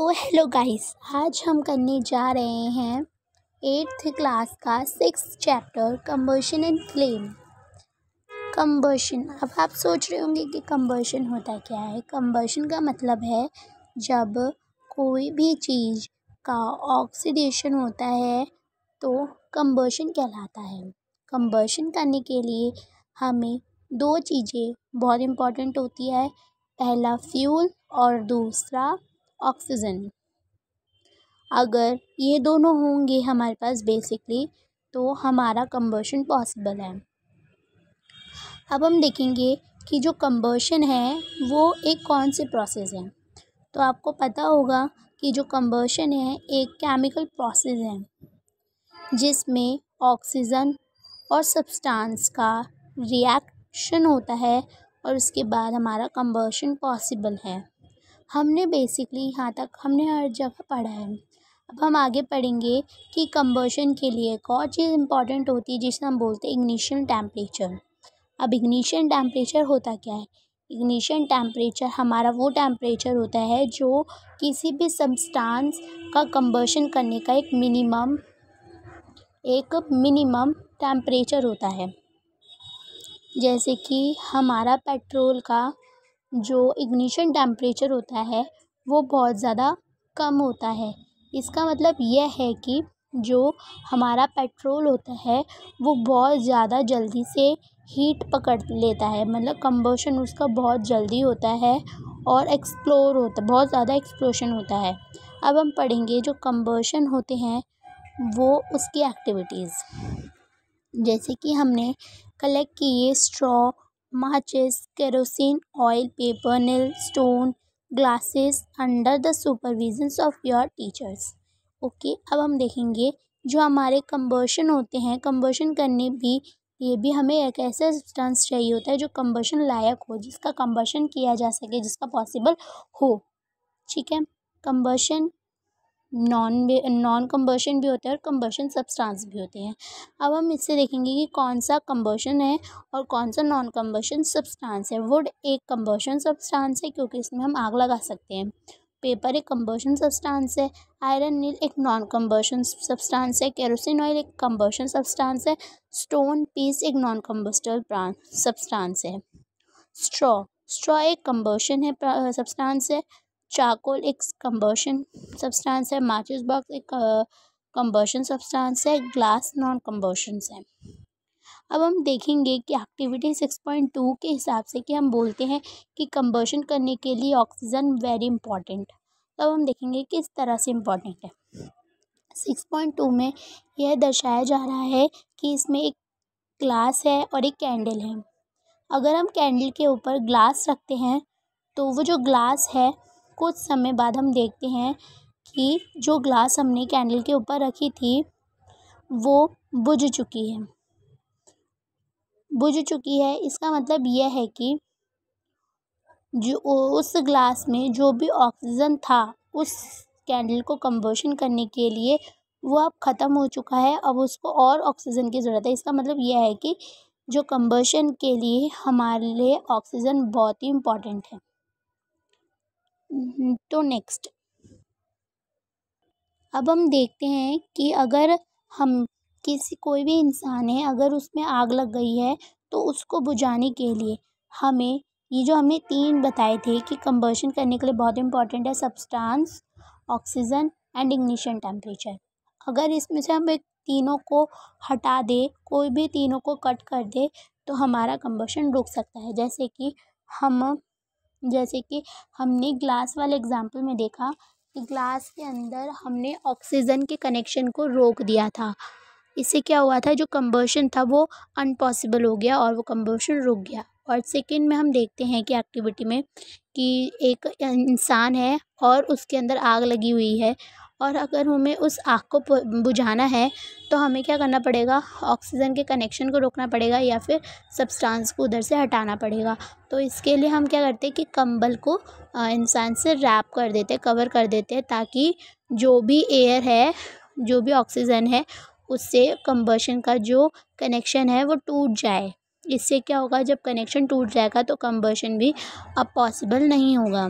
तो hello guys, आज हम करने जा रहे हैं 8th क्लास का 6th chapter combustion and flame. Combustion, अब आप सोच रहे होंगे कि कंबशन होता क्या है। कंबशन का मतलब है जब कोई भी चीज़ का ऑक्सीडेशन होता है तो कंबशन कहलाता है। कंबशन करने के लिए हमें दो चीज़ें बहुत इम्पॉर्टेंट होती है, पहला फ्यूल और दूसरा ऑक्सीजन। अगर ये दोनों होंगे हमारे पास बेसिकली तो हमारा कंबशन पॉसिबल है। अब हम देखेंगे कि जो कंबशन है वो एक कौन से प्रोसेस है। तो आपको पता होगा कि जो कंबशन है एक केमिकल प्रोसेस है जिसमें ऑक्सीजन और सब्सटेंस का रिएक्शन होता है और उसके बाद हमारा कंबशन पॉसिबल है। हमने बेसिकली यहाँ तक हमने हर जगह पढ़ा है। अब हम आगे पढ़ेंगे कि कंबशन के लिए एक और चीज़ इम्पॉर्टेंट होती है जिसे हम बोलते हैं इग्निशन टेम्परेचर। अब इग्निशन टेम्परेचर होता क्या है? इग्निशन टेम्परेचर हमारा वो टेम्परेचर होता है जो किसी भी सब्सटेंस का कंबशन करने का एक मिनिमम टेम्परेचर होता है। जैसे कि हमारा पेट्रोल का जो इग्निशन टेम्परेचर होता है वो बहुत ज़्यादा कम होता है। इसका मतलब यह है कि जो हमारा पेट्रोल होता है वो बहुत ज़्यादा जल्दी से हीट पकड़ लेता है, मतलब कंबशन उसका बहुत जल्दी होता है और बहुत ज़्यादा एक्सप्लोशन होता है। अब हम पढ़ेंगे जो कंबशन होते हैं वो उसकी एक्टिविटीज़, जैसे कि हमने कलेक्ट किए स्ट्रॉ, माचिस, kerosene oil, paper, nail, stone, glasses under the supervisions of your teachers. Okay, अब हम देखेंगे जो हमारे कंबशन होते हैं, कंबशन करने ये भी हमें एक ऐसा सब्सटेंस चाहिए होता है जो कंबशन लायक हो, जिसका कंबशन किया जा सके, जिसका पॉसिबल हो। ठीक है, कंबशन नॉन कंबशन भी होता है और कंबशन सब्सटेंस भी होते हैं। अब हम इससे देखेंगे कि कौन सा कंबशन है और कौन सा नॉन कंबशन सब्सटेंस है। वुड एक कंबशन सब्सटेंस है क्योंकि इसमें हम आग लगा सकते हैं। पेपर एक कंबशन सब्सटेंस है। आयरन नील एक नॉन कंबशन सब्सटेंस है। केरोसिन ऑयल एक कंबशन सब्सटेंस है। स्टोन पीस एक नॉन कंबस्टेबल सब्सटेंस है। स्ट्रॉ एक कंबशन है सब्सटेंस है। चारकोल एक कंबशन सब्सटेंस है। माचिस बॉक्स एक कंबशन सब्सटेंस है। ग्लास नॉन कंबशन है। अब हम देखेंगे कि एक्टिविटी 6.2 के हिसाब से कि हम बोलते हैं कि कंबशन करने के लिए ऑक्सीजन वेरी इंपॉर्टेंट। अब हम देखेंगे किस तरह से इम्पॉर्टेंट है। 6.2 में यह दर्शाया जा रहा है कि इसमें एक ग्लास है और एक कैंडल है। अगर हम कैंडल के ऊपर ग्लास रखते हैं तो वो जो ग्लास है कुछ समय बाद हम देखते हैं कि जो ग्लास हमने कैंडल के ऊपर रखी थी वो बुझ चुकी है। इसका मतलब यह है कि जो उस ग्लास में जो भी ऑक्सीजन था उस कैंडल को कंबशन करने के लिए वो अब ख़त्म हो चुका है। अब उसको और ऑक्सीजन की ज़रूरत है। इसका मतलब यह है कि जो कंबशन के लिए हमारे लिए ऑक्सीजन बहुत ही इम्पॉर्टेंट है। तो नेक्स्ट अब हम देखते हैं कि अगर हम कोई भी इंसान है, अगर उसमें आग लग गई है तो उसको बुझाने के लिए हमें ये जो हमने 3 बताए थे कि कंबशन करने के लिए बहुत इंपॉर्टेंट है, substance, oxygen and ignition temperature. अगर इसमें से हम एक तीनों को हटा दे, कोई भी तीनों को कट कर दे तो हमारा कंबशन रुक सकता है। जैसे कि हमने ग्लास वाले एग्जाम्पल में देखा कि ग्लास के अंदर हमने ऑक्सीजन के कनेक्शन को रोक दिया था। इससे क्या हुआ था, जो कंबशन था वो अनपॉसिबल हो गया और वो कंबशन रुक गया। और सेकंड में हम देखते हैं कि एक्टिविटी में कि एक इंसान है और उसके अंदर आग लगी हुई है और अगर हमें उस आग को बुझाना है तो हमें क्या करना पड़ेगा, ऑक्सीजन के कनेक्शन को रोकना पड़ेगा या फिर सब्सटेंस को उधर से हटाना पड़ेगा। तो इसके लिए हम क्या करते हैं कि कंबल को इंसान से रैप कर देते हैं, कवर कर देते हैं, ताकि जो भी एयर है, जो भी ऑक्सीजन है, उससे कंबशन का जो कनेक्शन है वो टूट जाए। इससे क्या होगा, जब कनेक्शन टूट जाएगा तो कंबशन भी अब पॉसिबल नहीं होगा।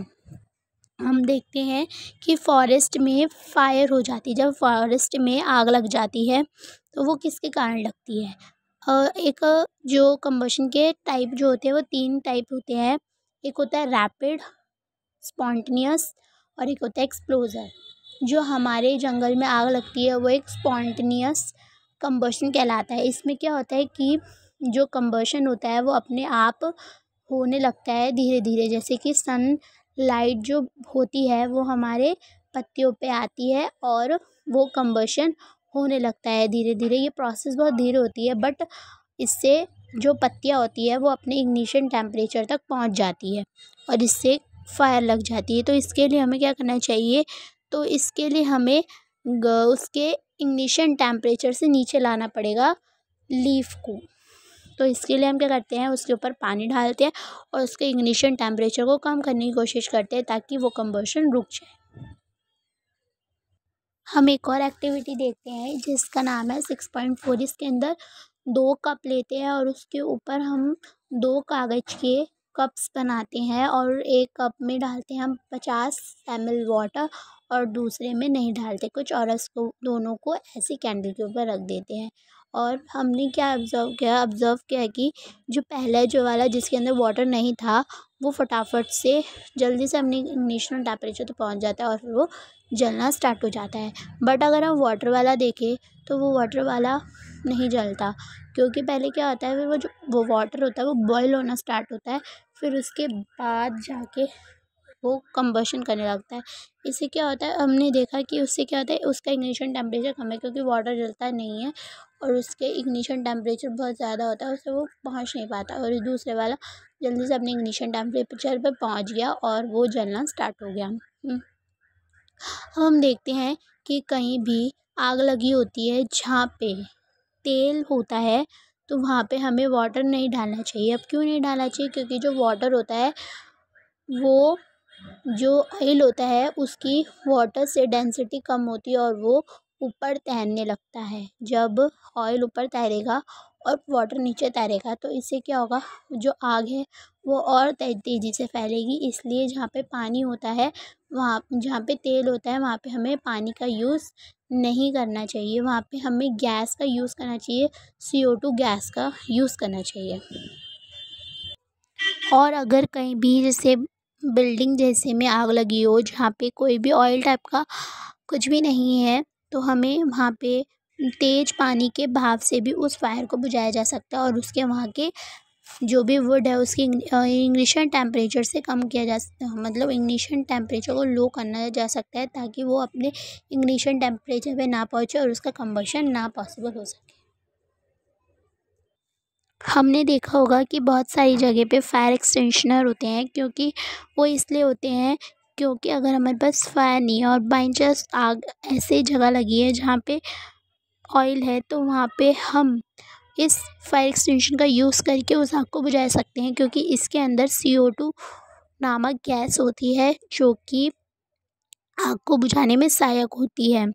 हम देखते हैं कि फॉरेस्ट में फायर हो जाती है। जब फॉरेस्ट में आग लग जाती है तो वो किसके कारण लगती है? एक जो कंबशन के टाइप जो होते हैं वो 3 टाइप होते हैं। एक होता है रैपिड, स्पॉन्टेनियस और एक होता है एक्सप्लोज़र। जो हमारे जंगल में आग लगती है वो एक स्पॉन्टेनियस कंबशन कहलाता है। इसमें क्या होता है कि जो कंबशन होता है वो अपने आप होने लगता है धीरे धीरे, जैसे कि सनलाइट जो होती है वो हमारे पत्तियों पे आती है और वो कंबशन होने लगता है धीरे धीरे। ये प्रोसेस बहुत धीरे होती है, बट इससे जो पत्तियाँ होती है वो अपने इग्निशन टेम्परेचर तक पहुंच जाती है और इससे फायर लग जाती है। तो इसके लिए हमें क्या करना चाहिए? तो इसके लिए हमें उसके इग्निशन टेम्परेचर से नीचे लाना पड़ेगा लीफ को। तो इसके लिए हम क्या करते हैं, उसके ऊपर पानी डालते हैं और उसके इग्निशन टेम्परेचर को कम करने की कोशिश करते हैं ताकि वो कंबशन रुक जाए। हम एक और एक्टिविटी देखते हैं जिसका नाम है 6.4। इसके अंदर 2 कप लेते हैं और उसके ऊपर हम 2 कागज़ के कप्स बनाते हैं और एक कप में डालते हैं हम 50 ml वाटर और दूसरे में नहीं डालते कुछ, और इसको दोनों को ऐसे कैंडल के ऊपर रख देते हैं। और हमने क्या ऑब्ज़र्व किया कि जो पहला जो वाला जिसके अंदर वाटर नहीं था वो फटाफट से जल्दी से अपने इग्निशन टेम्परेचर तक पहुंच जाता है और फिर वो जलना स्टार्ट हो जाता है। बट अगर हम वाटर वाला देखें तो वो वाटर वाला नहीं जलता, क्योंकि पहले क्या होता है, वो वाटर होता है वो बॉयल होना स्टार्ट होता है, फिर उसके बाद जाके वो कंबशन करने लगता है। इससे क्या होता है, हमने देखा कि उससे क्या होता है, उसका इग्निशन टेम्परेचर कम है क्योंकि वाटर जलता नहीं है और उसके इग्निशन टेम्परेचर बहुत ज़्यादा होता है, उससे वो पहुंच नहीं पाता। और दूसरे वाला जल्दी से अपने इग्निशन टेम्परेचर पर पहुंच गया और वो जलना स्टार्ट हो गया। हम देखते हैं कि कहीं भी आग लगी होती है जहाँ पे तेल होता है तो वहाँ पे हमें वाटर नहीं डालना चाहिए। अब क्यों नहीं डालना चाहिए? क्योंकि जो वाटर होता है वो जो ऑयल होता है उसकी वाटर से डेंसिटी कम होती है और वो ऊपर तैरने लगता है। जब ऑयल ऊपर तैरेगा और वाटर नीचे तैरेगा तो इससे क्या होगा, जो आग है वो और तेज़ी से फैलेगी। इसलिए जहाँ पे पानी होता है, वहाँ जहाँ पे तेल होता है वहाँ पे हमें पानी का यूज़ नहीं करना चाहिए, वहाँ पे हमें गैस का यूज़ करना चाहिए, CO2 गैस का यूज़ करना चाहिए। और अगर कहीं भी जैसे बिल्डिंग जैसे में आग लगी हो जहाँ पे कोई भी ऑयल टाइप का कुछ भी नहीं है, तो हमें वहाँ पे तेज़ पानी के भाप से भी उस फायर को बुझाया जा सकता है और उसके वहाँ के जो भी वुड है उसकी इग्निशन टेम्परेचर से कम किया जा सकता है, मतलब इग्निशन टेम्परेचर को लो करना जा सकता है ताकि वो अपने इग्निशन टेम्परेचर पे ना पहुँचे और उसका कंबशन ना पॉसिबल हो सके। हमने देखा होगा कि बहुत सारी जगह पे फायर एक्सटेंशनर होते हैं, क्योंकि वो इसलिए होते हैं क्योंकि अगर हमारे पास फायर नहीं है और बाई चांस आग ऐसे जगह लगी है जहाँ पे ऑयल है तो वहाँ पे हम इस फायर एक्सटेंशन का यूज़ करके उस आग को बुझा सकते हैं, क्योंकि इसके अंदर CO2 नामक गैस होती है जो कि आग को बुझाने में सहायक होती है।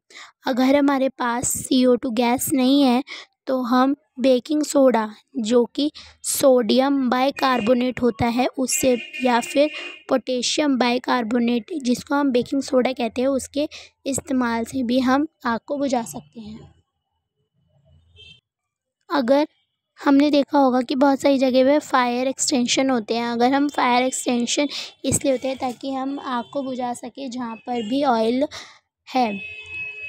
अगर हमारे पास CO2 गैस नहीं है तो हम बेकिंग सोडा जो कि सोडियम बाइकार्बोनेट होता है उससे, या फिर पोटेशियम बाइकार्बोनेट जिसको हम बेकिंग सोडा कहते हैं, उसके इस्तेमाल से भी हम आग को बुझा सकते हैं। अगर हमने देखा होगा कि बहुत सारी जगह पे फायर एक्सटेंशन होते हैं, अगर हम फायर एक्सटेंशन इसलिए होते हैं ताकि हम आग को बुझा सकें जहाँ पर भी ऑयल है,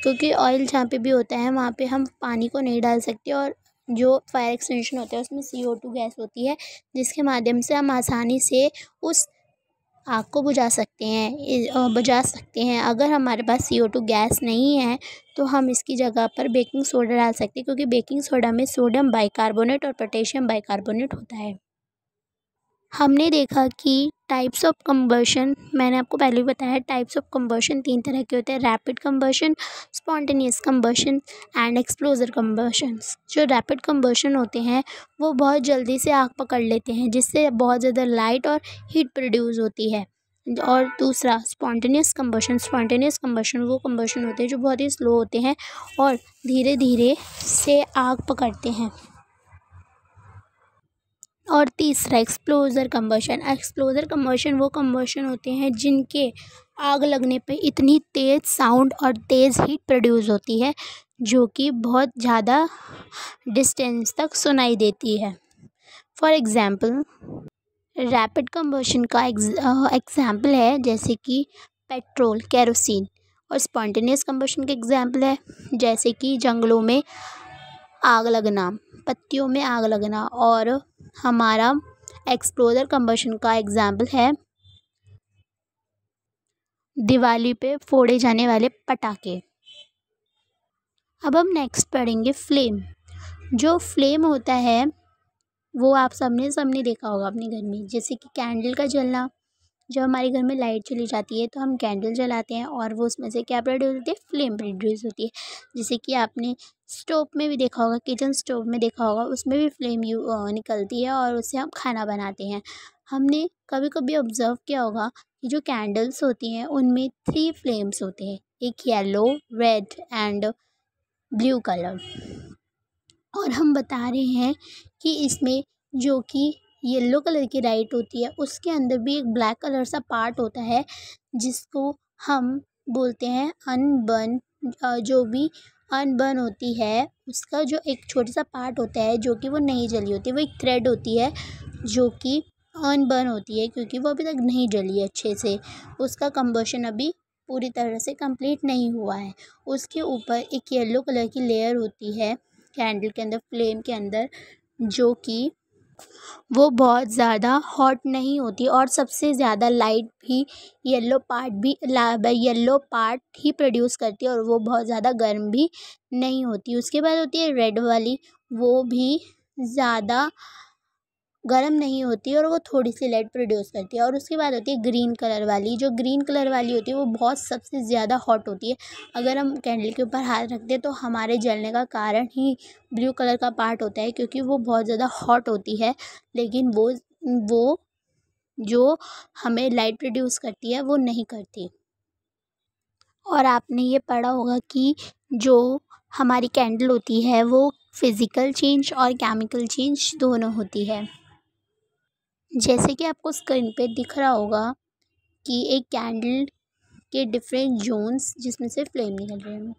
क्योंकि ऑयल जहाँ पे भी होता है वहाँ पे हम पानी को नहीं डाल सकते और जो फायर एक्सटेंशन होता है उसमें CO2 गैस होती है जिसके माध्यम से हम आसानी से उस आग को बुझा सकते हैं। अगर हमारे पास CO2 गैस नहीं है तो हम इसकी जगह पर बेकिंग सोडा डाल सकते हैं, क्योंकि बेकिंग सोडा में सोडियम बाइकार्बोनेट और पोटेशियम बाइकार्बोनेट होता है। हमने देखा कि टाइप्स ऑफ कंबशन, मैंने आपको पहले भी बताया, टाइप्स ऑफ कंबशन 3 तरह के होते हैं: rapid combustion, spontaneous combustion and explosive combustions. जो रैपिड कंबशन होते हैं वो बहुत जल्दी से आग पकड़ लेते हैं जिससे बहुत ज़्यादा लाइट और हीट प्रोड्यूस होती है। और दूसरा स्पॉन्टेनियस कंबशन वो कंबशन होते हैं जो बहुत ही स्लो होते हैं और धीरे धीरे से आग पकड़ते हैं। और तीसरा एक्सप्लोजर कंबशन वो कंबशन होते हैं जिनके आग लगने पे इतनी तेज़ साउंड और तेज़ हीट प्रोड्यूस होती है जो कि बहुत ज़्यादा डिस्टेंस तक सुनाई देती है। फॉर एग्ज़ाम्पल रैपिड कंबशन का एग्ज़ाम्पल है जैसे कि पेट्रोल, केरोसिन। और स्पॉन्टेनियस कंबशन के एग्ज़ाम्पल है जैसे कि जंगलों में आग लगना, पत्तियों में आग लगना। और हमारा एक्सप्लोजर कंबशन का एग्ज़ाम्पल है दिवाली पे फोड़े जाने वाले पटाखे। अब हम नेक्स्ट पढ़ेंगे फ्लेम। जो फ्लेम होता है वो आप सबने देखा होगा अपने घर में, जैसे कि कैंडल का जलना। जब हमारे घर में लाइट चली जाती है तो हम कैंडल जलाते हैं और वो उसमें से क्या प्रोड्यूस होती है, फ्लेम प्रोड्यूस होती है। जैसे कि आपने स्टोव में भी देखा होगा, किचन स्टोव में देखा होगा, उसमें भी फ्लेम निकलती है और उससे हम खाना बनाते हैं। हमने कभी कभी ऑब्जर्व किया होगा कि जो कैंडल्स होती हैं उनमें 3 फ्लेम्स होते हैं, एक yellow, red and blue colour. और हम बता रहे हैं कि इसमें जो कि येलो कलर की लाइट होती है उसके अंदर भी एक ब्लैक कलर सा पार्ट होता है जिसको हम बोलते हैं अनबर्न। जो भी अनबर्न होती है उसका जो एक छोटा सा पार्ट होता है जो कि वो नहीं जली होती, वो एक थ्रेड होती है जो कि अनबर्न होती है क्योंकि वो अभी तक नहीं जली है अच्छे से, उसका कंबशन अभी पूरी तरह से कंप्लीट नहीं हुआ है। उसके ऊपर एक येलो कलर की लेयर होती है कैंडल के अंदर, फ्लेम के अंदर, जो कि वो बहुत ज़्यादा हॉट नहीं होती और सबसे ज़्यादा लाइट भी येलो पार्ट ही प्रोड्यूस करती है और वो बहुत ज़्यादा गर्म भी नहीं होती। उसके बाद होती है रेड वाली, वो भी ज़्यादा गर्म नहीं होती और वो थोड़ी सी लाइट प्रोड्यूस करती है। और उसके बाद होती है ग्रीन कलर वाली। जो ग्रीन कलर वाली होती है वो बहुत सबसे ज़्यादा हॉट होती है। अगर हम कैंडल के ऊपर हाथ रखते हैं तो हमारे जलने का कारण ही ब्लू कलर का पार्ट होता है क्योंकि वो बहुत ज़्यादा हॉट होती है, लेकिन वो जो हमें लाइट प्रोड्यूस करती है वो नहीं करती। और आपने ये पढ़ा होगा कि जो हमारी कैंडल होती है वो फिज़िकल चेंज और केमिकल चेंज दोनों होती है। जैसे कि आपको स्क्रीन पे दिख रहा होगा कि एक कैंडल के डिफरेंट जोन्स जिसमें से फ्लेम निकल रहे हैं।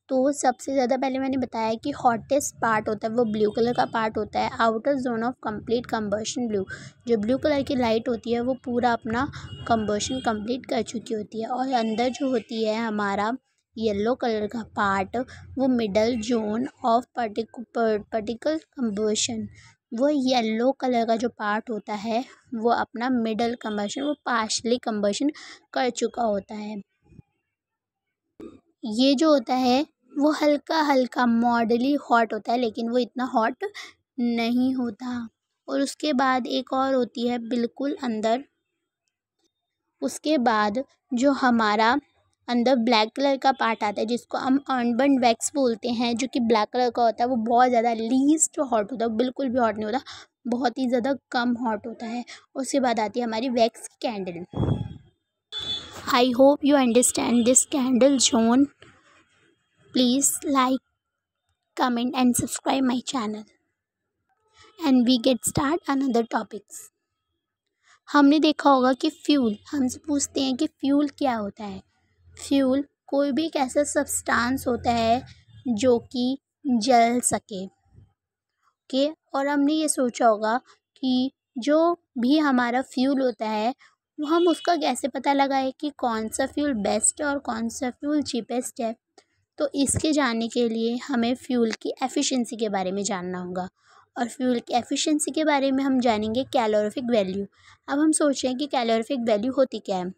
तो सबसे ज़्यादा पहले मैंने बताया कि हॉटेस्ट पार्ट होता है वो ब्लू कलर का पार्ट होता है, outer zone of complete combustion blue. जो ब्लू कलर की लाइट होती है वो पूरा अपना कंबशन कंप्लीट कर चुकी होती है। और अंदर जो होती है हमारा येलो कलर का पार्ट, वो middle zone of particle combustion. वो येलो कलर का जो पार्ट होता है वो अपना मिडल कंबशन, वो पार्शली कंबशन कर चुका होता है। ये जो होता है वो हल्का हल्का मॉडली हॉट होता है लेकिन वो इतना हॉट नहीं होता। और उसके बाद एक और होती है बिल्कुल अंदर, उसके बाद जो हमारा अंदर ब्लैक कलर का पार्ट आता है जिसको हम अनबर्न वैक्स बोलते हैं, जो कि ब्लैक कलर का होता है। वो बहुत ज़्यादा लीस्ट हॉट होता है, बिल्कुल भी हॉट नहीं होता, बहुत ही ज़्यादा कम हॉट होता है। उसके बाद आती है हमारी wax candle. I hope you understand this candle zone. Please like, comment and subscribe my channel. And we get start another topics. हमने देखा होगा कि फ्यूल, हमसे पूछते हैं कि फ्यूल क्या होता है। फ्यूल कोई भी एक ऐसा सब्सटेंस होता है जो कि जल सके। ओके, और हमने ये सोचा होगा कि जो भी हमारा फ्यूल होता है वो हम उसका कैसे पता लगाए कि कौन सा फ्यूल बेस्ट है और कौन सा फ्यूल चीपेस्ट है। तो इसके जानने के लिए हमें फ्यूल की एफिशिएंसी के बारे में जानना होगा। और फ्यूल की एफिशिएंसी के बारे में हम जानेंगे कैलोरीफिक वैल्यू। अब हम सोच रहे हैं कि कैलोरीफिक वैल्यू होती क्या है।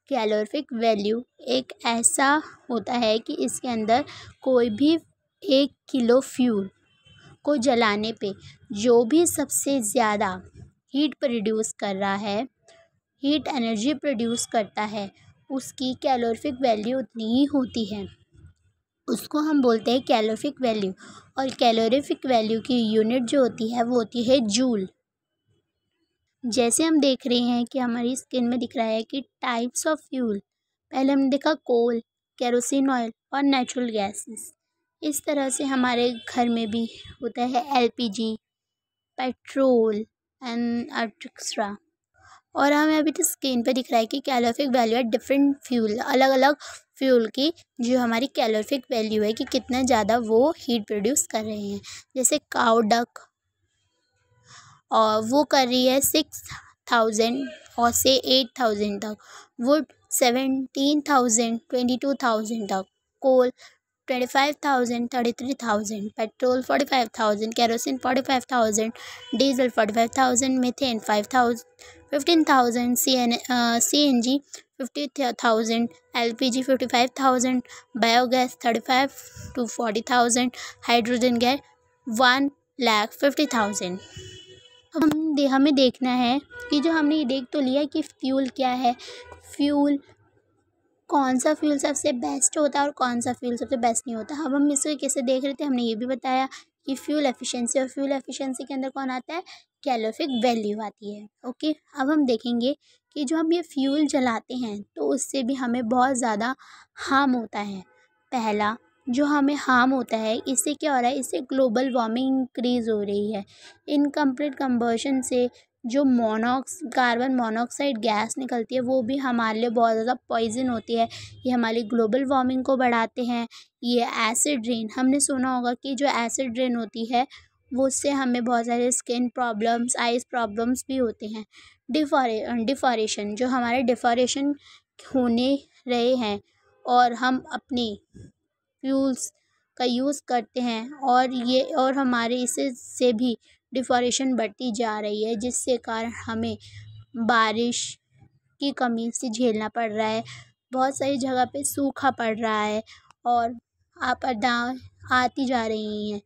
कैलोरीफिक वैल्यू एक ऐसा होता है कि इसके अंदर कोई भी 1 किलो फ्यूल को जलाने पे जो भी सबसे ज़्यादा हीट प्रोड्यूस कर रहा है, हीट एनर्जी प्रोड्यूस करता है, उसकी कैलोरीफिक वैल्यू उतनी ही होती है। उसको हम बोलते हैं कैलोरीफिक वैल्यू। और कैलोरीफिक वैल्यू की यूनिट जो होती है वो होती है जूल। जैसे हम देख रहे हैं कि हमारी स्क्रीन में दिख रहा है कि टाइप्स ऑफ फ्यूल। पहले हमने देखा कोल, केरोसिन ऑयल और नेचुरल गैसेस। इस तरह से हमारे घर में भी होता है एलपीजी, पेट्रोल एंड एक्सेट्रा। और हमें अभी तो स्क्रीन पे दिख रहा है कि कैलोरीफिक वैल्यू है डिफरेंट फ्यूल, अलग अलग फ्यूल की जो हमारी कैलोरीफिक वैल्यू है कि कितना ज़्यादा वो हीट प्रोड्यूस कर रहे हैं। जैसे काउ डक और वो कर रही है 6,000 और से 8,000 तक, वुड 17,000 22,000 तक, कोल 25,000 33,000, petrol 45,000, kerosene 45,000, diesel 45,000, methane 15,000, CNG 50,000, LPG 55,000, biogas 35 to 40,000, hydrogen gas 1,50,000। अब हमें देखना है कि जो हमने ये देख तो लिया कि फ्यूल क्या है, फ्यूल कौन सा फ्यूल सबसे बेस्ट होता है और कौन सा फ्यूल सबसे बेस्ट नहीं होता। अब हम इसको कैसे देख रहे थे, हमने ये भी बताया कि फ्यूल एफिशिएंसी, और फ्यूल एफिशिएंसी के अंदर कौन आता है, कैलोरीफिक वैल्यू आती है। ओके, अब हम देखेंगे कि जो हम ये फ्यूल जलाते हैं तो उससे भी हमें बहुत ज़्यादा हार्म होता है। पहला जो हमें हार्म होता है, इससे क्या हो रहा है, इससे ग्लोबल वार्मिंग इंक्रीज़ हो रही है। इनकम्प्लीट कंबशन से जो कार्बन मोनोऑक्साइड गैस निकलती है वो भी हमारे लिए बहुत ज़्यादा पॉइजन होती है। ये हमारी ग्लोबल वार्मिंग को बढ़ाते हैं। ये एसिड रेन, हमने सुना होगा कि जो एसिड रेन होती है वो उससे हमें बहुत सारे स्किन प्रॉब्लम्स, आइज़ प्रॉब्लम्स भी होते हैं। डिफॉरेशन, जो हमारे डिफॉरेशन होने रहे हैं और हम अपनी फ्यूल्स का यूज़ करते हैं और हमारे इससे भी डिफॉरेशन बढ़ती जा रही है, जिससे कारण हमें बारिश की कमी से झेलना पड़ रहा है। बहुत सारी जगह पे सूखा पड़ रहा है और आपदाएं आती जा रही हैं।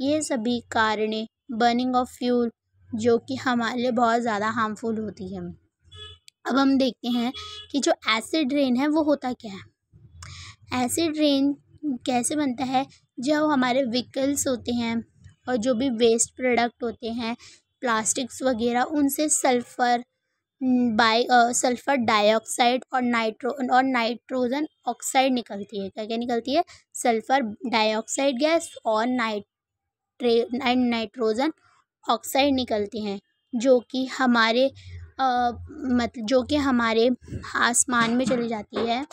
ये सभी कारणें बर्निंग ऑफ फ्यूल जो कि हमारे लिए बहुत ज़्यादा हार्मफुल होती है। अब हम देखते हैं कि जो एसिड रेन है वो होता क्या है। एसिड रेन कैसे बनता है, जो हमारे व्हीकल्स होते हैं और जो भी वेस्ट प्रोडक्ट होते हैं, प्लास्टिक्स वगैरह, उनसे सल्फ़र डाइऑक्साइड और नाइट्रोजन ऑक्साइड निकलती है। क्या क्या निकलती है, सल्फ़र डाइऑक्साइड गैस और नाइट्रोजन ऑक्साइड निकलती हैं, जो कि हमारे आसमान में चली जाती है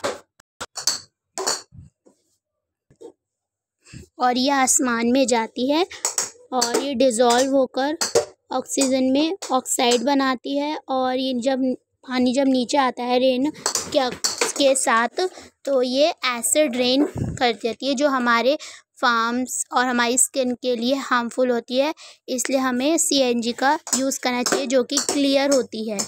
और ये आसमान में जाती है और ये डिज़ोल्व होकर ऑक्सीजन में ऑक्साइड बनाती है। और ये जब नीचे आता है रेन के साथ, तो ये एसिड रेन कर देती है, जो हमारे फार्म्स और हमारी स्किन के लिए हार्मफुल होती है। इसलिए हमें CNG का यूज़ करना चाहिए, जो कि क्लियर होती है।